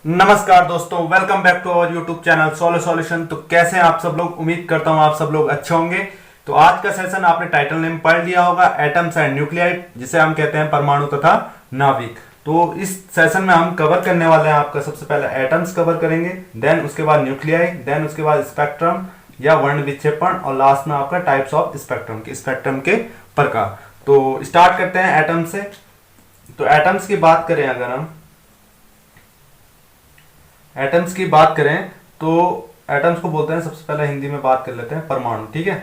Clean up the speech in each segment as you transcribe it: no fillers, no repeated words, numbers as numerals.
नमस्कार दोस्तों, welcome back to our YouTube channel Solo Solution. तो कैसे हैं आप सब लोग? उम्मीद करता हूं आप सब लोग अच्छे होंगे। तो आज का सेशन आपने टाइटल नेम पढ़ लिया होगा, एटम्स एंड न्यूक्लियाई, जिसे हम कहते हैं परमाणु तथा नाभिक। तो इस सेशन में हम कवर करने वाले हैं आपका सबसे पहले एटम्स कवर करेंगे, देन उसके बाद न्यूक्लियाई, देन उसके बाद स्पेक्ट्रम या वर्ण विक्षेपण, और लास्ट में आपका टाइप्स ऑफ स्पेक्ट्रम के प्रकार। तो स्टार्ट करते हैं एटम से। तो एटम्स की बात करें, अगर हम एटम्स की बात करें तो एटम्स को बोलते हैं, सबसे पहले हिंदी में बात कर लेते हैं, परमाणु। ठीक है,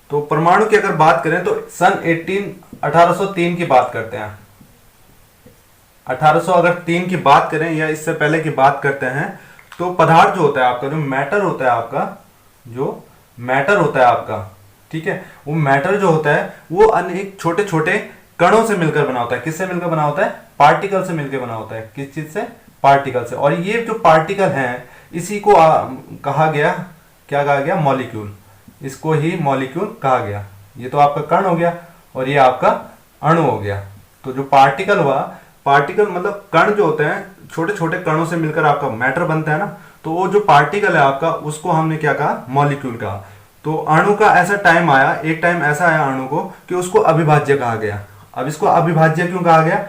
तो परमाणु की अगर बात करें तो सन 1803 की बात करते हैं। 1803 की बात करें या इससे पहले की बात करते हैं, तो पदार्थ जो होता है आपका, जो मैटर होता है आपका, जो मैटर होता है आपका, ठीक है, वो मैटर जो होता है वो अनेक छोटे छोटे कणों से मिलकर बना होता है। किससे मिलकर बना होता है? पार्टिकल से मिलकर बना होता है। किस चीज से? पार्टिकल से। और ये जो पार्टिकल हैं, इसी को कहा गया, क्या कहा गया? मॉलिक्यूल। इसको ही मॉलिक्यूल कहा गया। ये तो आपका कण हो गया और ये आपका अणु हो गया। तो जो पार्टिकल हुआ, पार्टिकल मतलब कण जो होते हैं, छोटे छोटे कणों से मिलकर आपका मैटर बनता है ना, तो वो जो पार्टिकल है आपका, उसको हमने क्या कहा? मॉलिक्यूल कहा। तो अणु का ऐसा टाइम आया, एक टाइम ऐसा आया अणु को, कि उसको अविभाज्य कहा गया। अब इसको अविभाज्य क्यों कहा गया?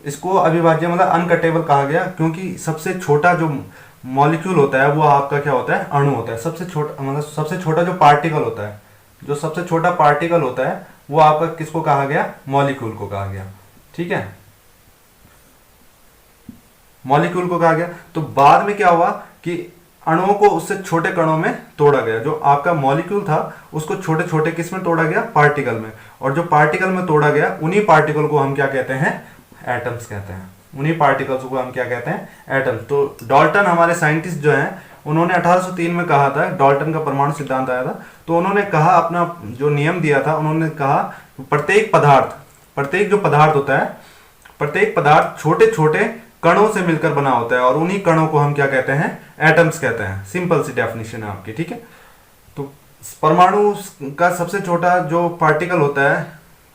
इसको अविभाज्य मतलब अनकटेबल कहा गया, क्योंकि सबसे छोटा जो मॉलिक्यूल होता है वो आपका क्या होता है? अणु होता है। सबसे छोटा मतलब सबसे छोटा जो पार्टिकल होता है, जो सबसे छोटा पार्टिकल होता है, वो आपका किसको कहा गया? मॉलिक्यूल को कहा गया। ठीक है, मॉलिक्यूल को कहा गया। तो बाद में क्या हुआ कि अणुओं को उससे छोटे कणों में तोड़ा गया। जो आपका मॉलिक्यूल था उसको छोटे छोटे किस में तोड़ा गया? पार्टिकल में। और जो पार्टिकल में तोड़ा गया, उन्हीं पार्टिकल को हम क्या कहते हैं? एटम्स कहते हैं। उन्हीं पार्टिकल्स को हम क्या कहते हैं? एटम्स। तो डॉल्टन हमारे साइंटिस्ट जो हैं, उन्होंने 1803 में कहा था, डॉल्टन का परमाणु सिद्धांत आया था, तो उन्होंने कहा, अपना जो नियम दिया था, उन्होंने कहा प्रत्येक पदार्थ, प्रत्येक जो पदार्थ होता है, प्रत्येक पदार्थ छोटे छोटे कणों से मिलकर बना होता है, और उन्हीं कणों को हम क्या कहते हैं? एटम्स कहते हैं। सिंपल सी डेफिनेशन है आपकी। ठीक है, तो परमाणु का सबसे छोटा जो पार्टिकल होता है,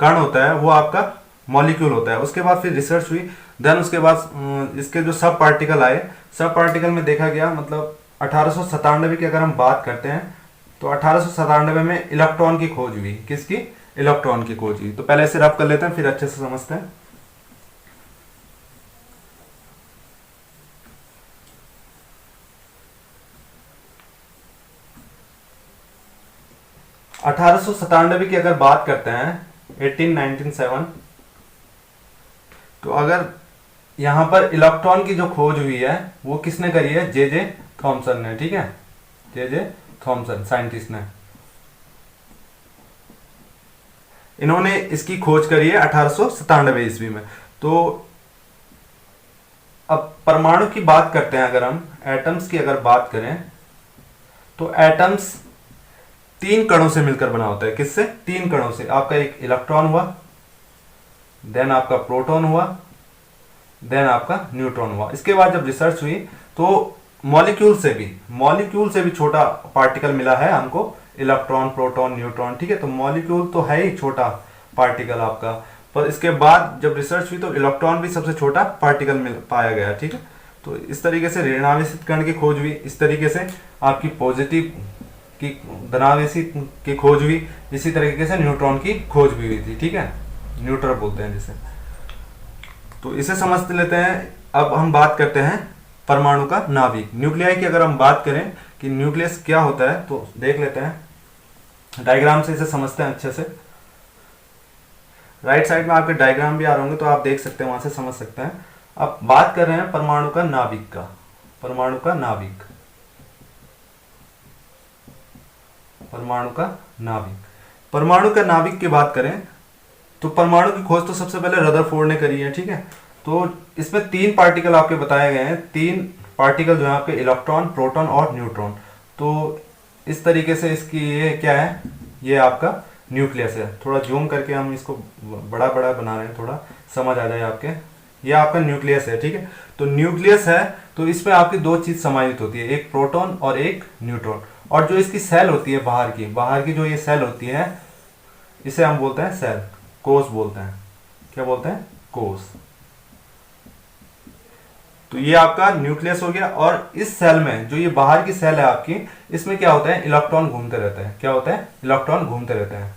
कण होता है, वो आपका मॉलिक्यूल होता है। उसके बाद फिर रिसर्च हुई, देन उसके बाद इसके जो सब पार्टिकल आए, सब पार्टिकल में देखा गया, मतलब 1897 की अगर हम बात करते हैं, तो 1897 में इलेक्ट्रॉन की खोज हुई। किसकी? इलेक्ट्रॉन की खोज हुई। तो पहले इसे रब कर लेते हैं, फिर अच्छे से समझते हैं। 1897 की अगर बात करते हैं, 1897, तो अगर यहां पर इलेक्ट्रॉन की जो खोज हुई है वो किसने करी है? जे जे थॉमसन ने। ठीक है, जे जे थॉमसन साइंटिस्ट ने, इन्होंने इसकी खोज करी है 1897 ईस्वी में। तो अब परमाणु की बात करते हैं, अगर हम एटम्स की अगर बात करें, तो एटम्स तीन कणों से मिलकर बना होता है। किससे? तीन कणों से। आपका एक इलेक्ट्रॉन हुआ, देन आपका प्रोटॉन हुआ, देन आपका न्यूट्रॉन हुआ। इसके बाद जब रिसर्च हुई तो मॉलिक्यूल से भी छोटा पार्टिकल मिला है हमको, इलेक्ट्रॉन, प्रोटॉन, न्यूट्रॉन। ठीक है, तो मॉलिक्यूल तो है ही छोटा पार्टिकल आपका, पर इसके बाद जब रिसर्च हुई तो इलेक्ट्रॉन भी सबसे छोटा पार्टिकल मिल पाया गया। ठीक है, तो इस तरीके से ऋणावेशित कण की खोज हुई, इस तरीके से आपकी पॉजिटिव की धनावेशी की खोज हुई, इसी तरीके से न्यूट्रॉन की खोज भी हुई थी। ठीक है, न्यूट्रॉन बोलते हैं जिसे। तो इसे समझ लेते हैं। अब हम बात करते हैं परमाणु का नाभिक, न्यूक्लियाई की अगर हम बात करें कि न्यूक्लियस क्या होता है, तो देख लेते हैं डायग्राम से, इसे समझते हैं अच्छे से। राइट साइड में आपके डायग्राम भी आ रहे होंगे, तो आप देख सकते हैं, वहां से समझ सकते हैं। अब बात कर रहे हैं परमाणु का नाभिक का। परमाणु का नाभिक, परमाणु का नाभिक, परमाणु का नाभिक की बात करें तो परमाणु की खोज तो सबसे पहले रदरफोर्ड ने करी है। ठीक है, तो इसमें तीन पार्टिकल आपके बताए गए हैं, तीन पार्टिकल जो है आपके, इलेक्ट्रॉन, प्रोटॉन और न्यूट्रॉन। तो इस तरीके से इसकी ये क्या है? ये आपका न्यूक्लियस है। थोड़ा जूम करके हम इसको बड़ा बड़ा बना रहे हैं, थोड़ा समझ आ जाए आपके। ये आपका न्यूक्लियस है। ठीक है, तो न्यूक्लियस है, तो इसमें आपकी दो चीज समाहित होती है, एक प्रोटॉन और एक न्यूट्रॉन। और जो इसकी सेल होती है बाहर की जो ये सेल होती है, इसे हम बोलते हैं सेल, कोष बोलते हैं। क्या बोलते हैं? कोष। तो ये आपका न्यूक्लियस हो गया। और इस सेल में जो ये बाहर की सेल है आपकी, इसमें क्या होता है, इलेक्ट्रॉन घूमते रहते हैं। क्या होता है, इलेक्ट्रॉन घूमते रहते हैं।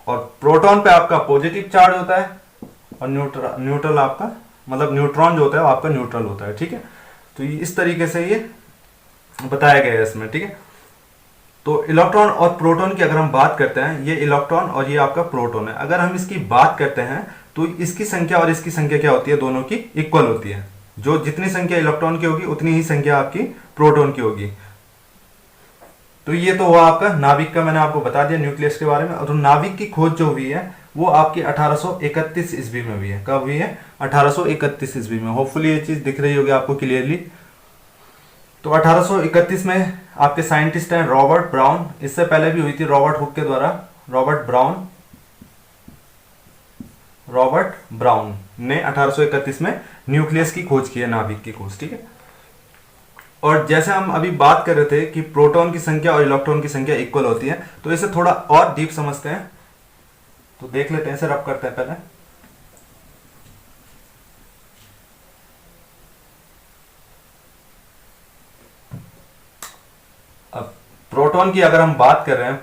और प्रोटॉन पे आपका पॉजिटिव चार्ज होता है और न्यूट्रल आपका, मतलब न्यूट्रॉन जो होता है वो आपका न्यूट्रल होता है। ठीक है, तो इस तरीके से ये बताया गया है इसमें। ठीक है, तो इलेक्ट्रॉन और प्रोटॉन की अगर हम बात करते हैं, ये इलेक्ट्रॉन और ये आपका प्रोटॉन है। अगर हम इसकी बात करते हैं तो इसकी संख्या और इसकी संख्या क्या होती है, दोनों की इक्वल होती है। जो जितनी संख्या इलेक्ट्रॉन की होगी उतनी ही संख्या आपकी प्रोटॉन की होगी। तो ये तो हुआ आपका नाभिक का, मैंने आपको बता दिया न्यूक्लियस के बारे में। और नाभिक की खोज जो हुई है वो आपकी 1831 ईस्वी में हुई है। कब हुई है, 1831 ईस्वी में। होपफुली ये चीज दिख रही होगी आपको क्लियरली। तो 1831 में आपके साइंटिस्ट हैं रॉबर्ट ब्राउन। इससे पहले भी हुई थी रॉबर्ट हुक के द्वारा। रॉबर्ट ब्राउन ने 1831 में न्यूक्लियस की खोज की है, नाभिक की खोज। ठीक है, और जैसे हम अभी बात कर रहे थे कि प्रोटॉन की संख्या और इलेक्ट्रॉन की संख्या इक्वल होती है, तो इसे थोड़ा और डीप समझते हैं। तो देख लेते हैं, इसे रब करते हैं पहले। अब प्रोटॉन की अगर हम बात कर रहे हैं,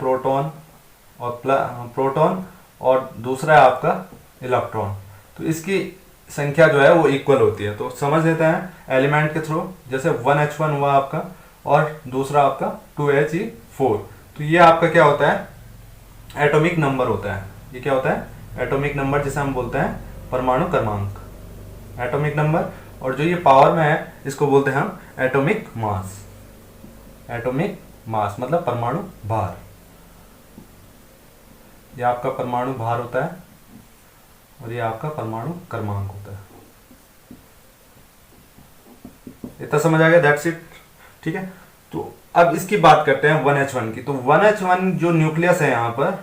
प्रोटॉन और दूसरा है आपका इलेक्ट्रॉन, तो इसकी संख्या जो है वो इक्वल होती है। तो समझ लेते हैं एलिमेंट के थ्रू। जैसे 1h1 हुआ आपका और दूसरा आपका 2He4। तो ये आपका क्या होता है, एटॉमिक नंबर होता है। ये क्या होता है, एटॉमिक नंबर, जिसे हम बोलते हैं परमाणु क्रमांक, एटॉमिक नंबर। और जो ये पावर में है इसको बोलते हैं हम एटॉमिक मास। एटॉमिक मास मतलब परमाणु भार। ये आपका परमाणु भार होता है और ये आपका परमाणु क्रमांक होता है। इतना समझ आ गया, दैट्स इट। ठीक है, तो अब इसकी बात करते हैं 1h1 की। तो 1h1 जो न्यूक्लियस है यहाँ पर,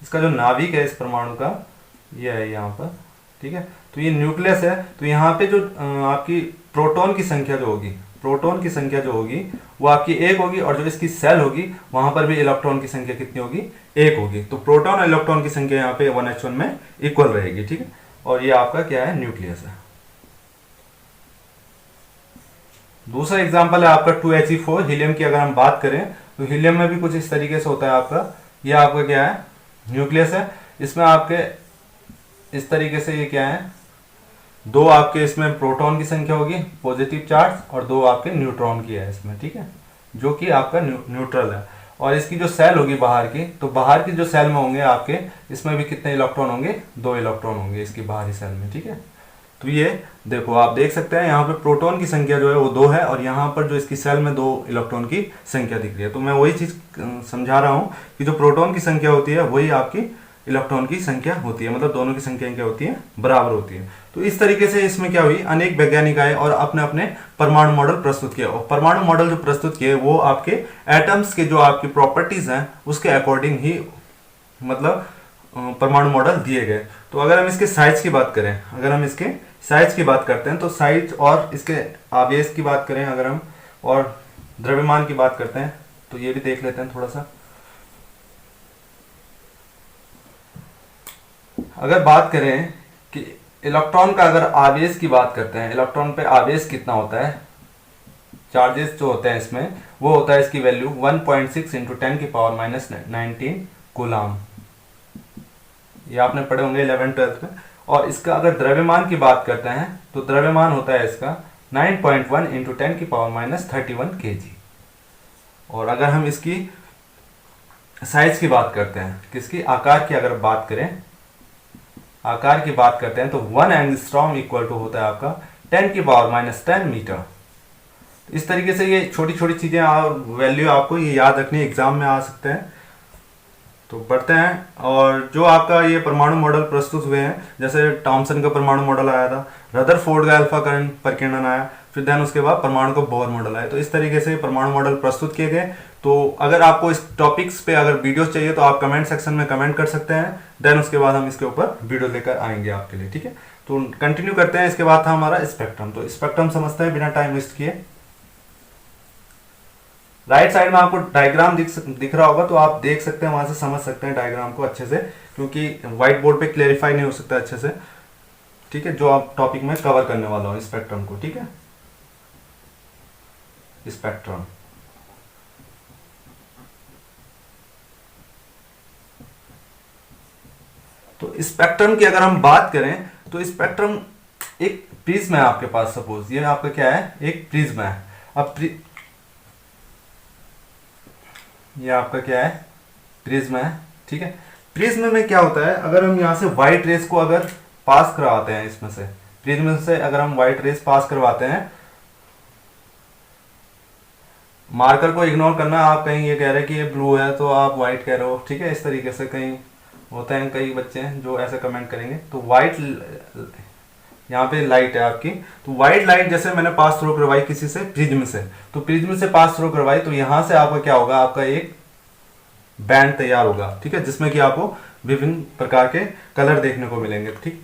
इसका जो नाभिक है इस परमाणु का, ये है यहाँ पर। ठीक है, तो ये न्यूक्लियस है। तो यहाँ पे जो आपकी प्रोटॉन की संख्या जो होगी वो आपकी 1 होगी। और जो इसकी सेल होगी वहां पर भी इलेक्ट्रॉन की संख्या कितनी होगी, 1 होगी। तो प्रोटॉन और इलेक्ट्रॉन की संख्या यहाँ पे 1h1 में इक्वल रहेगी। ठीक है, और ये आपका क्या है, न्यूक्लियस है। दूसरा एग्जांपल है आपका 2He4, हीलियम की अगर हम बात करें तो हीलियम में भी कुछ इस तरीके से होता है आपका। ये आपका क्या है, न्यूक्लियस है। इसमें आपके इस तरीके से ये क्या है, 2 आपके इसमें प्रोटॉन की संख्या होगी पॉजिटिव चार्ज और 2 आपके न्यूट्रॉन की है इसमें। ठीक है, जो कि आपका न्यूट्रल है। और इसकी जो सेल होगी बाहर की, तो बाहर की जो सेल में होंगे आपके, इसमें भी कितने इलेक्ट्रॉन होंगे, 2 इलेक्ट्रॉन होंगे इसकी बाहरी सेल में। ठीक है, तो ये देखो आप देख सकते हैं यहाँ पे प्रोटॉन की संख्या जो है वो 2 है और यहाँ पर जो इसकी सेल में 2 इलेक्ट्रॉन की संख्या दिख रही है। तो मैं वही चीज समझा रहा हूँ कि जो प्रोटॉन की संख्या होती है वही आपकी इलेक्ट्रॉन की संख्या होती है, मतलब दोनों की संख्या क्या होती है, बराबर होती है। तो इस तरीके से इसमें क्या हुई, अनेक वैज्ञानिक आए और अपने अपने परमाणु मॉडल प्रस्तुत किए। और परमाणु मॉडल जो प्रस्तुत किए वो आपके एटम्स के जो आपकी प्रॉपर्टीज हैं उसके अकॉर्डिंग ही मतलब परमाणु मॉडल दिए गए। तो अगर हम इसके साइज की बात करें, करते हैं तो साइज और इसके आवेश की बात करें अगर हम, और द्रव्यमान की बात करते हैं, तो ये भी देख लेते हैं थोड़ा सा। अगर बात करें कि इलेक्ट्रॉन का अगर आवेश की बात करते हैं, इलेक्ट्रॉन पे आवेश कितना होता है, चार्जेस जो होते हैं इसमें, वो होता है इसकी वैल्यू 1.6 इंटू 10⁻⁹ कूलाम। ये आपने पढ़े होंगे 11th-12th में। और इसका अगर द्रव्यमान की बात करते हैं तो द्रव्यमान होता है इसका 9.1 इंटू 10⁻31 kg। और अगर हम इसकी साइज की बात करते हैं, किसकी, आकार की अगर बात करें, तो 1 एंगस्ट्रॉम इक्वल टू होता है आपका 10⁻10 मीटर। इस तरीके से ये छोटी छोटी चीजें वैल्यू आपको ये याद रखनी, एग्जाम में आ सकते हैं। तो बढ़ते हैं, और जो आपका ये परमाणु मॉडल प्रस्तुत हुए हैं, जैसे टॉमसन का परमाणु मॉडल आया था, रदरफोर्ड का अल्फा परिकिरणन आया, फिर देन उसके बाद परमाणु का बोहर मॉडल आया। तो इस तरीके से परमाणु मॉडल प्रस्तुत किए गए। तो अगर आपको इस टॉपिक्स पे अगर वीडियोस चाहिए तो आप कमेंट सेक्शन में कमेंट कर सकते हैं, देन उसके बाद हम इसके ऊपर वीडियो लेकर आएंगे आपके लिए। ठीक है, तो कंटिन्यू करते हैं। इसके बाद था हमारा स्पेक्ट्रम। तो स्पेक्ट्रम समझते हैं बिना टाइम वेस्ट किए। राइट साइड में आपको डायग्राम दिख रहा होगा, तो आप देख सकते हैं, वहां से समझ सकते हैं डायग्राम को अच्छे से, क्योंकि व्हाइट बोर्ड पे क्लेरिफाई नहीं हो सकता अच्छे से। ठीक है, जो आप टॉपिक में कवर करने वाला हूँ स्पेक्ट्रम को। ठीक है, स्पेक्ट्रम। तो स्पेक्ट्रम की अगर हम बात करें तो स्पेक्ट्रम एक प्रिज्म है आपके पास। सपोज ये आपका क्या है, एक प्रिज्म है। अब ये आपका क्या है, प्रिज्म है। ठीक है, प्रिज्म में क्या होता है, अगर हम यहां से व्हाइट रेस को अगर पास करवाते हैं, इसमें से प्रिज्म से अगर हम व्हाइट रेस पास करवाते हैं, मार्कर को इग्नोर करना, आप कहीं ये कह रहे हैं कि ये ब्लू है तो आप व्हाइट कह रहे हो। ठीक है, इस तरीके से कहीं होते हैं, कई बच्चे हैं जो ऐसे कमेंट करेंगे। तो व्हाइट यहाँ पे लाइट है आपकी, तो व्हाइट लाइट जैसे मैंने पास थ्रू करवाई किसी से प्रिज्म से, तो प्रिज्म से पास थ्रू करवाई, तो यहां से आपका क्या होगा, आपका एक बैंड तैयार होगा। ठीक है, जिसमें कि आपको विभिन्न प्रकार के कलर देखने को मिलेंगे। ठीक,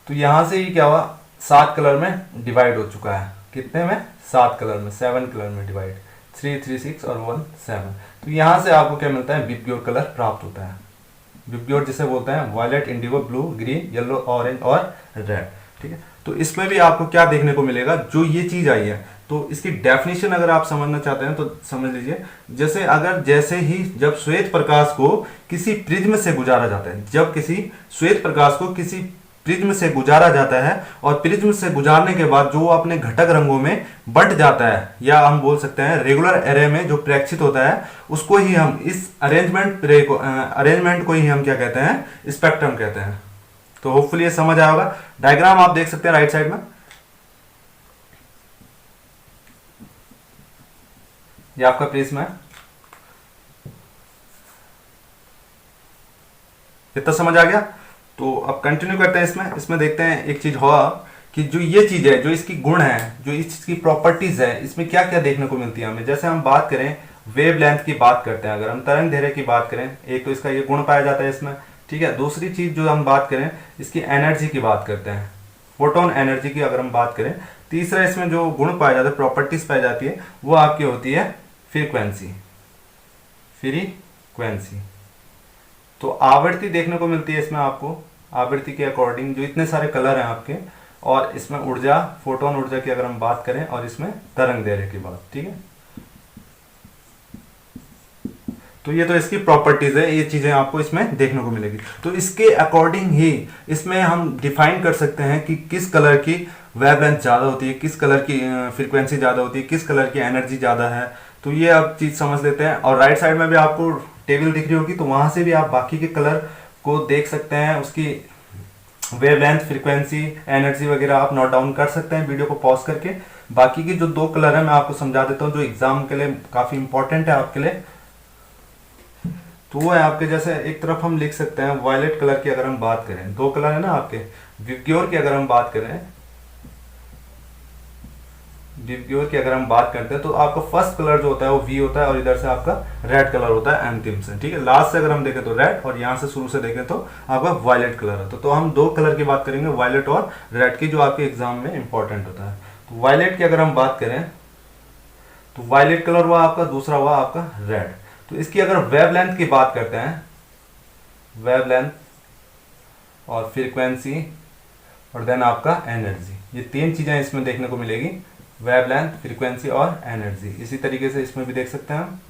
तो यहां से ये क्या हुआ, 7 कलर में डिवाइड हो चुका है। कितने में, 7 कलर में, 7 कलर में डिवाइड, 3, 3, 6 और 1, 7। तो यहां से आपको क्या मिलता है, विबग्योर कलर प्राप्त होता है। विबग्योर जिसे बोलते हैं violet, indigo, blue, green, yellow, orange और रेड। ठीक है, तो इसमें भी आपको क्या देखने को मिलेगा, जो ये चीज आई है, तो इसकी डेफिनेशन अगर आप समझना चाहते हैं तो समझ लीजिए। जैसे ही जब श्वेत प्रकाश को किसी प्रिज्म से गुजारा जाता है, जब किसी श्वेत प्रकाश को किसी प्रिज्म से गुजारा जाता है, और प्रिज्म से गुजारने के बाद जो अपने घटक रंगों में बंट जाता है, या हम बोल सकते हैं रेगुलर एरे में जो प्रेक्षित होता है, उसको ही हम इस अरेंजमेंट को ही हम क्या कहते हैं, स्पेक्ट्रम कहते हैं। तो होपफुली ये समझ आया होगा। डायग्राम आप देख सकते हैं राइट साइड में, ये आपका प्रिज्म है। इतना समझ आ गया, तो अब कंटिन्यू करते हैं। इसमें देखते हैं एक चीज हुआ कि जो ये चीज है, जो इसकी गुण है, जो इसकी प्रॉपर्टीज है, इसमें क्या क्या देखने को मिलती है हमें। जैसे हम बात करें वेवलेंथ की बात करते हैं, अगर हम तरंग दैर्ध्य की बात करें, एक तो इसका ये गुण पाया जाता है इसमें। ठीक है, दूसरी चीज जो हम बात करें, इसकी एनर्जी की बात करते हैं, फोटोन एनर्जी की अगर हम बात करें। तीसरा इसमें जो गुण पाया जाता है, प्रॉपर्टीज पाई जाती है, वो आपकी होती है फ्रीक्वेंसी। तो आवृत्ति देखने को मिलती है इसमें आपको, आवृत्ति के अकॉर्डिंग जो इतने सारे कलर हैं आपके, और इसमें ऊर्जा, फोटोन ऊर्जा की अगर हम बात करें, और इसमें तरंग दैर्ध्य की बात। ठीक है, तो ये तो इसकी प्रॉपर्टीज है, ये चीजें आपको इसमें देखने को मिलेगी। तो इसके अकॉर्डिंग ही इसमें हम डिफाइन कर सकते हैं कि किस कलर की वेवलेंथ ज्यादा होती है, किस कलर की फ्रीक्वेंसी ज्यादा होती है, किस कलर की एनर्जी ज्यादा है। तो ये आप चीज समझ लेते हैं। और राइट साइड में भी आपको टेबल दिख रही होगी, तो वहां से भी आप बाकी के कलर को देख सकते हैं, उसकी वेवलेंथ, फ्रीक्वेंसी, एनर्जी वगैरह आप नोट डाउन कर सकते हैं वीडियो को पॉज करके। बाकी की जो 2 कलर है मैं आपको समझा देता हूँ, जो एग्जाम के लिए काफी इंपॉर्टेंट है आपके लिए। तो वो है आपके, जैसे एक तरफ हम लिख सकते हैं वायलेट कलर की अगर हम बात करें, 2 कलर है ना आपके। विबग्योर की अगर हम बात करें, विबग्योर की अगर हम बात करते हैं, तो आपका फर्स्ट कलर जो होता है वो वी होता है, और इधर से आपका रेड कलर होता है अंतिम से। ठीक है, लास्ट से अगर हम देखें तो रेड, और यहाँ से शुरू से देखें तो आपका वायलेट कलर है। तो हम 2 कलर की बात करेंगे, वायलेट और रेड की, जो आपके एग्जाम में इंपॉर्टेंट होता है। तो वायलेट की अगर हम बात करें, तो वायलेट कलर हुआ आपका, दूसरा हुआ आपका रेड। तो इसकी अगर वेवलेंथ की बात करते हैं, वेवलेंथ और फ्रीक्वेंसी और देन आपका एनर्जी, ये 3 चीजें इसमें देखने को मिलेगी, वेवलेंथ, फ्रीक्वेंसी और एनर्जी। इसी तरीके से इसमें भी देख सकते हैं हम।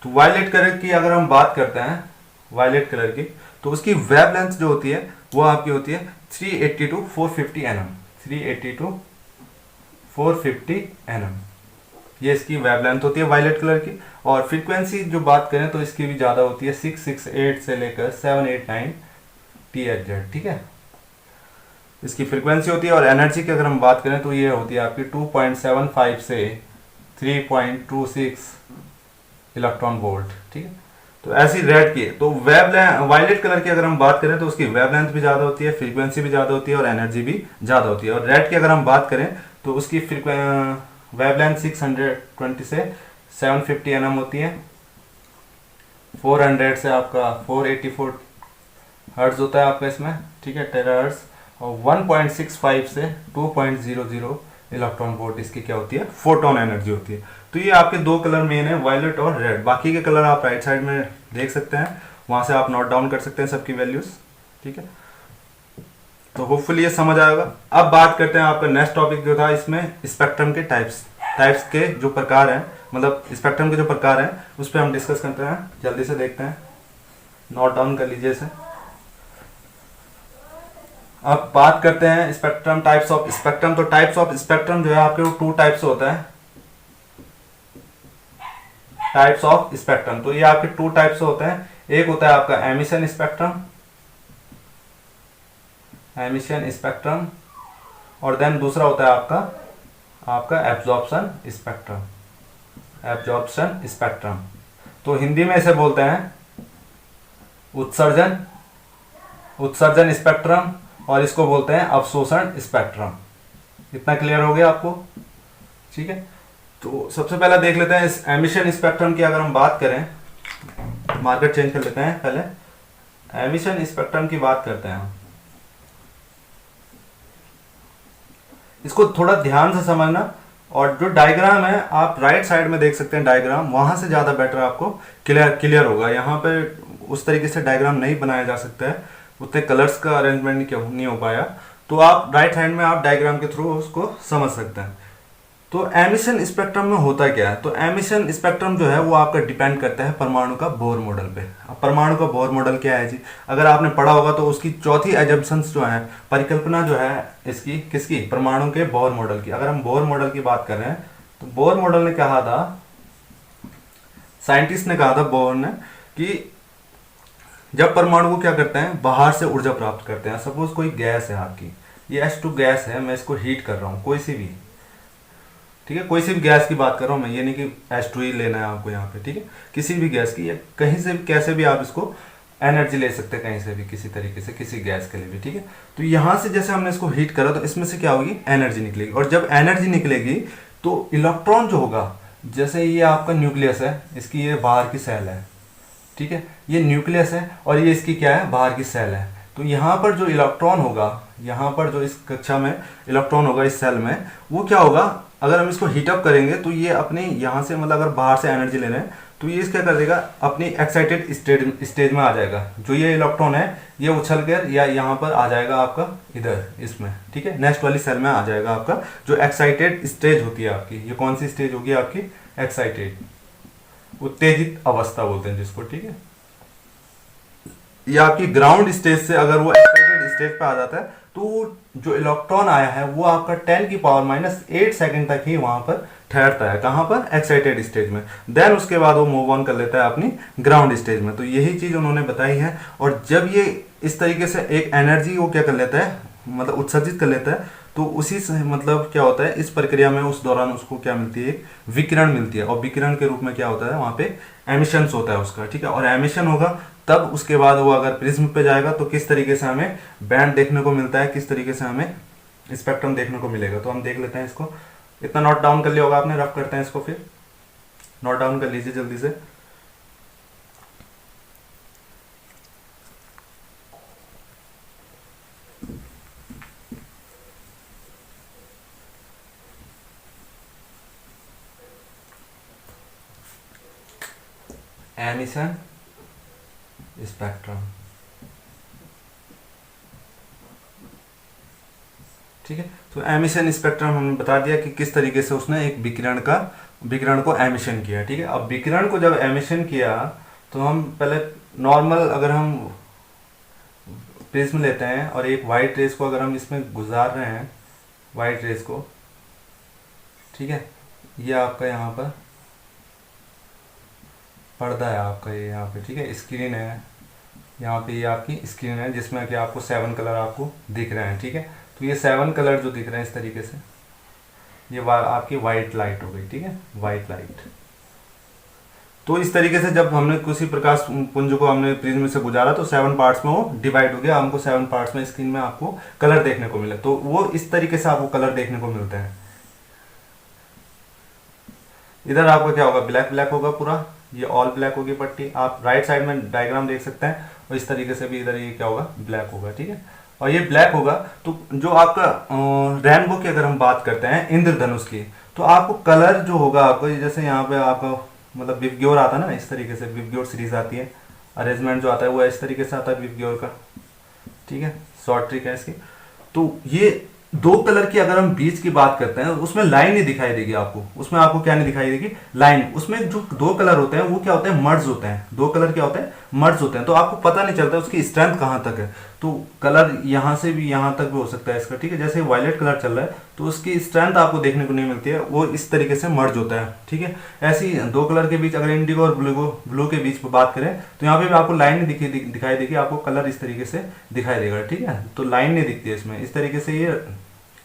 तो वायलेट कलर की अगर हम बात करते हैं, वायलेट कलर की, तो उसकी वेवलेंथ जो होती है वो आपकी होती है 380 to 450 nm, 380 to 450 nm, ये इसकी वेवलेंथ होती है वायलेट कलर की। और फ्रीक्वेंसी जो बात करें तो इसकी भी ज्यादा होती है, 668 से लेकर 789 THz। ठीक है, इसकी फ्रीक्वेंसी होती है। और एनर्जी की अगर हम बात करें तो ये होती है आपकी 2.75 से 3.26 इलेक्ट्रॉन वोल्ट। ठीक है, तो ऐसी रेड की। तो वायलेट कलर की अगर हम बात करें तो उसकी वेवलेंथ भी ज्यादा होती है, फ्रीक्वेंसी भी ज्यादा होती है, और एनर्जी भी ज्यादा होती है। और रेड की अगर हम बात करें तो उसकी वेवलेंथ 620 से 750 nm होती है, 400 से आपका 484 हर्ट्ज होता है आपका इसमें। ठीक है, टेराहर्ट्ज। और 1.65 से 2.00 इलेक्ट्रॉन वोल्ट इसकी क्या होती है, फोटोन एनर्जी होती है। तो ये आपके 2 कलर मेन है, वायलेट और रेड। बाकी के कलर आप राइट साइड में देख सकते हैं, वहां से आप नोट डाउन कर सकते हैं सबकी वैल्यूज। ठीक है, तो होपफुली ये समझ आएगा। अब बात करते हैं आपका नेक्स्ट टॉपिक जो था इसमें, स्पेक्ट्रम के टाइप्स के जो प्रकार हैं, मतलब स्पेक्ट्रम के जो प्रकार हैं उस पर हम डिस्कस करते हैं। जल्दी से देखते हैं, नोट डाउन कर लीजिए इसे। अब बात करते हैं स्पेक्ट्रम, टाइप्स ऑफ स्पेक्ट्रम। तो टाइप्स ऑफ स्पेक्ट्रम जो है आपके वो 2 टाइप्स होता है, टाइप्स ऑफ स्पेक्ट्रम। तो ये आपके 2 टाइप्स होते हैं, एक होता है आपका एमिशन स्पेक्ट्रम, एमिशन स्पेक्ट्रम, और देन दूसरा होता है आपका एब्जॉर्प्शन स्पेक्ट्रम, एब्जॉर्प्शन स्पेक्ट्रम। तो हिंदी में इसे बोलते हैं उत्सर्जन स्पेक्ट्रम, और इसको बोलते हैं अवशोषण स्पेक्ट्रम। इतना क्लियर हो गया आपको? ठीक है, तो सबसे पहले देख लेते हैं इस एमिशन स्पेक्ट्रम की। अगर हम बात करें, मार्कर चेंज कर लेते हैं, पहले एमिशन स्पेक्ट्रम की बात करते हैं। इसको थोड़ा ध्यान से समझना, और जो डायग्राम है आप राइट साइड में देख सकते हैं डायग्राम, वहां से ज्यादा बेटर आपको क्लियर होगा। यहाँ पे उस तरीके से डायग्राम नहीं बनाया जा सकता है, उतने कलर्स का अरेंजमेंट नहीं हो पाया, तो आप राइट हैंड में आप डायग्राम के थ्रू उसको समझ सकते हैं। तो एमिशन स्पेक्ट्रम में होता क्या है? तो एमिशन स्पेक्ट्रम जो है वो आपका डिपेंड करता है परमाणु का बोर मॉडल पे। अब परमाणु का बोर मॉडल क्या है जी? अगर आपने पढ़ा होगा तो उसकी चौथी एजम्पशंस जो है, परिकल्पना जो है इसकी, किसकी? परमाणु के बोर मॉडल की। अगर हम बोर मॉडल की बात कर रहे हैं तो बोर मॉडल ने कहा था, साइंटिस्ट ने कहा था बोर ने, कि जब परमाणु को क्या करते हैं, बाहर से ऊर्जा प्राप्त करते हैं। सपोज कोई गैस है आपकी, ये H2 गैस है, मैं इसको हीट कर रहा हूँ, कोई सी भी, ठीक है, कोई सी भी गैस की बात कर रहा हूँ मैं, ये नहीं कि H2 ही लेना है आपको यहाँ पे, ठीक है, किसी भी गैस की, या कहीं से भी कैसे भी आप इसको एनर्जी ले सकते हैं, कहीं से भी किसी तरीके से, किसी गैस के लिए भी, ठीक है। तो यहाँ से जैसे हमने इसको हीट करा तो इसमें से क्या होगी, एनर्जी निकलेगी, और जब एनर्जी निकलेगी तो इलेक्ट्रॉन जो होगा, जैसे ये आपका न्यूक्लियस है, इसकी ये बाहर की सेल है, ठीक है, ये न्यूक्लियस है और ये इसकी क्या है, बाहर की सेल है। तो यहाँ पर जो इलेक्ट्रॉन होगा, यहाँ पर जो इस कक्षा में इलेक्ट्रॉन होगा इस सेल में, वो क्या होगा, अगर हम इसको हीटअप करेंगे तो ये अपने यहाँ से, मतलब अगर बाहर से एनर्जी ले रहे हैं तो ये क्या कर देगा, अपनी एक्साइटेड स्टेज में आ जाएगा। जो ये इलेक्ट्रॉन है ये उछल कर या यहाँ पर आ जाएगा आपका इधर इसमें, ठीक है, नेक्स्ट वाली सेल में आ जाएगा आपका, जो एक्साइटेड स्टेज होती है आपकी। ये कौन सी स्टेज होगी आपकी, एक्साइटेड, उत्तेजित अवस्था बोलते हैं जिसको, ठीक है। ये आपकी ग्राउंड स्टेज से अगर वो एक्साइटेड स्टेज पे आ जाता है तो जो इलेक्ट्रॉन आया है वो आपका 10⁻⁸ सेकंड तक ही वहां पर ठहरता है। कहां पर, एक्साइटेड स्टेज में। देन उसके बाद वो मूव ऑन कर लेता है अपनी ग्राउंड स्टेज में। तो यही चीज उन्होंने बताई है। और जब ये इस तरीके से एक एनर्जी वो क्या कर लेता है, मतलब उत्सर्जित कर लेता है, तो उसी से मतलब क्या होता है, इस प्रक्रिया में उस दौरान उसको क्या मिलती है, एक विकिरण मिलती है, और विकिरण के रूप में क्या होता है, वहां पे एमिशन होता है उसका, ठीक है। और एमिशन होगा तब उसके बाद वो अगर प्रिज्म पे जाएगा तो किस तरीके से हमें बैंड देखने को मिलता है, किस तरीके से हमें स्पेक्ट्रम देखने को मिलेगा। तो हम देख लेते हैं इसको। इतना नोट डाउन कर लिया होगा आपने, रफ करते हैं इसको, फिर नोट डाउन कर लीजिए जल्दी से। एमिशन स्पेक्ट्रम, ठीक है। तो एमिशन स्पेक्ट्रम हमने बता दिया कि किस तरीके से उसने एक विकिरण को एमिशन किया, ठीक है। अब विकिरण को जब एमिशन किया तो हम पहले नॉर्मल, अगर हम प्रिज्म लेते हैं और एक वाइट रेस को अगर हम इसमें गुजार रहे हैं, वाइट रेस को, ठीक है, ये आपका यहाँ पर पर्दा है आपका, ये यहाँ पे, ठीक है, स्क्रीन है, यहाँ पे ये आपकी स्क्रीन है जिसमें कि आपको 7 कलर आपको दिख रहे हैं, ठीक है। तो ये 7 कलर जो दिख रहे हैं इस तरीके से, ये आपकी वाइट लाइट हो गई, ठीक है, वाइट लाइट। तो इस तरीके से जब हमने किसी प्रकाश पुंज को हमने प्रिज्म से गुजारा तो 7 पार्ट्स में वो डिवाइड हो गया, हमको 7 पार्ट्स में स्क्रीन में आपको कलर देखने को मिले। तो वो इस तरीके से आपको कलर देखने को मिलते हैं। इधर आपका क्या होगा, ब्लैक होगा पूरा, ये ऑल ब्लैक होगी पट्टी। आप राइट साइड में डायग्राम देख सकते हैं, और इस तरीके से भी इधर ये क्या होगा, ब्लैक होगा, ठीक है। और ये ब्लैक होगा तो जो आपका रेनबो की अगर हम बात करते हैं, इंद्रधनुष की, तो आपको कलर जो होगा आपको, जैसे यहाँ पे आपका मतलब विवग्योर आता है ना, इस तरीके से विवग्योर सीरीज आती है, अरेंजमेंट जो आता है वो इस तरीके से आता है विवग्योर का, ठीक है, शॉर्ट ट्रिक है इसकी। तो ये दो कलर की अगर हम बीच की बात करते हैं, उसमें लाइन नहीं दिखाई देगी आपको, उसमें आपको क्या नहीं दिखाई देगी, लाइन। उसमें जो दो कलर होते हैं वो क्या होते हैं, मर्ज होते हैं। दो कलर क्या होते हैं, मर्ज होते हैं। तो आपको पता नहीं चलता उसकी स्ट्रेंथ कहाँ तक है। तो कलर यहाँ से भी यहाँ तक भी हो सकता है इसका, ठीक है। जैसे वायलेट कलर चल रहा है तो उसकी स्ट्रेंथ आपको देखने को नहीं मिलती है, वो इस तरीके से मर्ज होता है, ठीक है। ऐसे ही दो कलर के बीच, अगर इंडिगो और ब्लू के बीच बात करें तो यहाँ पे भी आपको लाइन नहीं दिखाई देगी, आपको कलर इस तरीके से दिखाई देगा, ठीक है। तो लाइन नहीं दिखती है इसमें, इस तरीके से ये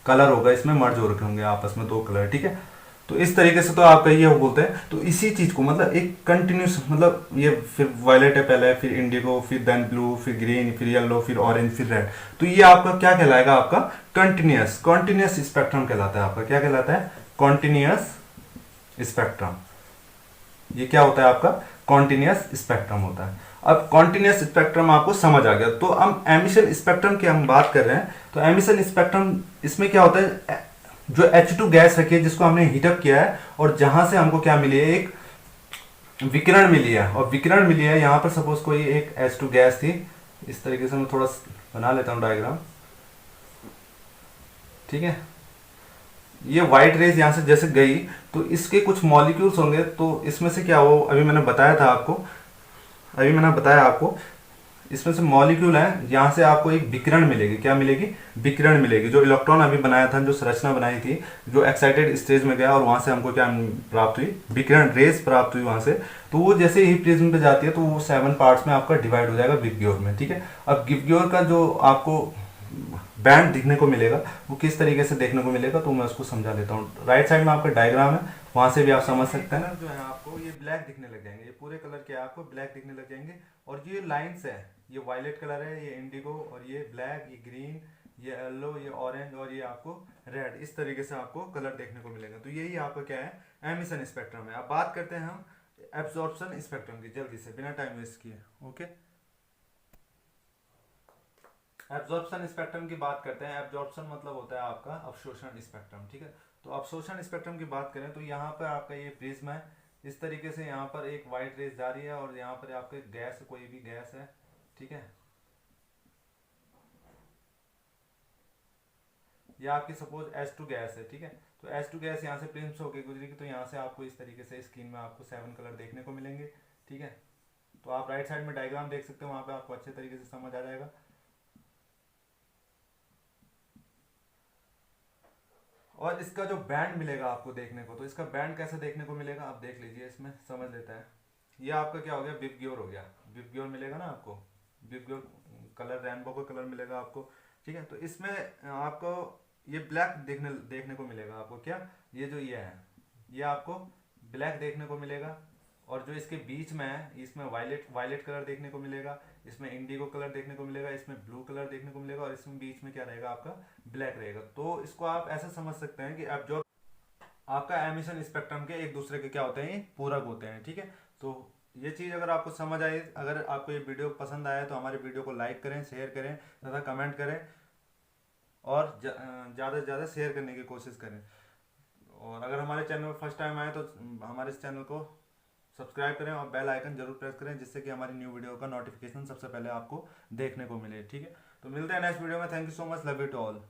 कलर होगा, इसमें मर्ज हो रखे होंगे आपस में दो कलर, ठीक है। तो इस तरीके से तो आपका ये बोलते हैं। तो इसी चीज को मतलब एक कंटिन्यूस, मतलब ये फिर वायलेट है पहले, फिर इंडिगो, फिर देन ब्लू, फिर ग्रीन, फिर येलो, फिर ऑरेंज, फिर रेड। तो ये आपका क्या कहलाएगा, आपका कॉन्टिन्यूस स्पेक्ट्रम कहलाता है। आपका क्या कहलाता है, कॉन्टिन्यूस स्पेक्ट्रम। ये क्या होता है आपका, कॉन्टिन्यूस स्पेक्ट्रम होता है। अब कॉन्टिन्यूस स्पेक्ट्रम आपको समझ आ गया। तो हम एमिशन स्पेक्ट्रम की हम बात कर रहे हैं। तो एमिशन स्पेक्ट्रम, इसमें क्या होता है, जो H2 गैस रखी है जिसको हमने हीटअप किया है, और जहां से हमको क्या मिली है, एक विकिरण मिली है। और विकिरण मिली है, यहाँ पर सपोज कोई एक H2 गैस थी, इस तरीके से मैं थोड़ा बना लेता हूँ डायग्राम, ठीक है। ये व्हाइट रेज यहाँ से जैसे गई तो इसके कुछ मॉलिक्यूल्स होंगे। तो इसमें से क्या हो, अभी मैंने बताया आपको, इसमें से मॉलिक्यूल है, यहाँ से आपको एक विकिरण मिलेगी। क्या मिलेगी, विकिरण मिलेगी। जो इलेक्ट्रॉन अभी बनाया था, जो संरचना बनाई थी, जो एक्साइटेड स्टेज में गया और वहां से हमको क्या प्राप्त हुई, विकिरण रेज प्राप्त हुई वहां से। तो वो जैसे ही प्रिज्म पे जाती है तो वो 7 पार्ट्स में आपका डिवाइड हो जाएगा गिब्योर में, ठीक है। अब गिब्योर का जो आपको बैंड दिखने को मिलेगा वो किस तरीके से देखने को मिलेगा, तो मैं उसको समझा देता हूँ। राइट साइड में आपका डायग्राम है, वहां से भी आप समझ सकते हैं। जो है आपको ये ब्लैक दिखने लग जाएंगे, ये पूरे कलर के आपको ब्लैक दिखने लग जाएंगे। और ये लाइंस है, ये वायलेट कलर है, ये इंडिगो, और ये ब्लैक, ये ग्रीन, ये येलो, ये ऑरेंज, और ये आपको रेड। इस तरीके से आपको कलर देखने को मिलेगा। तो यही आपका क्या है, एमिशन स्पेक्ट्रम है। अब बात करते हैं हम एब्जॉर्प्शन स्पेक्ट्रम की, जल्दी से बिना टाइम वेस्ट किए। ओके, एब्जॉर्प्शन स्पेक्ट्रम की बात करते हैं। एब्जॉर्प्शन मतलब होता है आपका अवशोषण स्पेक्ट्रम, ठीक है। तो अवशोषण स्पेक्ट्रम की बात करें तो यहाँ पर आपका ये प्रिज्म है, इस तरीके से यहाँ पर एक व्हाइट रेज जा रही है, और यहाँ पर आपके गैस, कोई भी गैस है, ठीक है। ये आपकी सपोज H2 गैस है, ठीक है। तो H2 गैस यहाँ से प्रिज्म से होकर गुजरेगी, तो यहाँ से आपको इस तरीके से स्क्रीन में आपको 7 कलर देखने को मिलेंगे, ठीक है। तो आप राइट साइड में डायग्राम देख सकते हो, वहां पे आपको अच्छे तरीके से समझ आ जाएगा। और इसका जो बैंड मिलेगा आपको देखने को, तो इसका बैंड कैसे देखने को मिलेगा आप देख लीजिए, इसमें समझ लेते हैं। ये आपका क्या हो गया, विबग्योर हो गया। विबग्योर मिलेगा ना आपको, विबग्योर कलर, रेनबो का कलर मिलेगा आपको, ठीक है। तो इसमें आपको ये ब्लैक देखने देखने को मिलेगा आपको। क्या, ये जो ये है, ये आपको ब्लैक देखने को मिलेगा। और जो इसके बीच में है, इसमें वायलेट वायलेट कलर देखने को मिलेगा, इसमें इंडिगो कलर देखने को मिलेगा, इसमें ब्लू कलर देखने को मिलेगा, और इसमें बीच में क्या रहेगा, आपका ब्लैक रहेगा। तो इसको आप ऐसा समझ सकते हैं कि अब जो आपका एमिशन स्पेक्ट्रम के एक दूसरे के क्या होते हैं, पूरक होते हैं, ठीक है। तो ये चीज़ अगर आपको समझ आए, अगर आपको ये वीडियो पसंद आया तो हमारे वीडियो को लाइक करें, शेयर करें तथा कमेंट करें, और ज़्यादा से ज़्यादा शेयर करने की कोशिश करें। और अगर हमारे चैनल पर फर्स्ट टाइम आए तो हमारे इस चैनल को सब्सक्राइब करें और बेल आइकन जरूर प्रेस करें, जिससे कि हमारी न्यू वीडियो का नोटिफिकेशन सबसे पहले आपको देखने को मिले, ठीक है। तो मिलते हैं नेक्स्ट वीडियो में। Thank you so much, love you to all.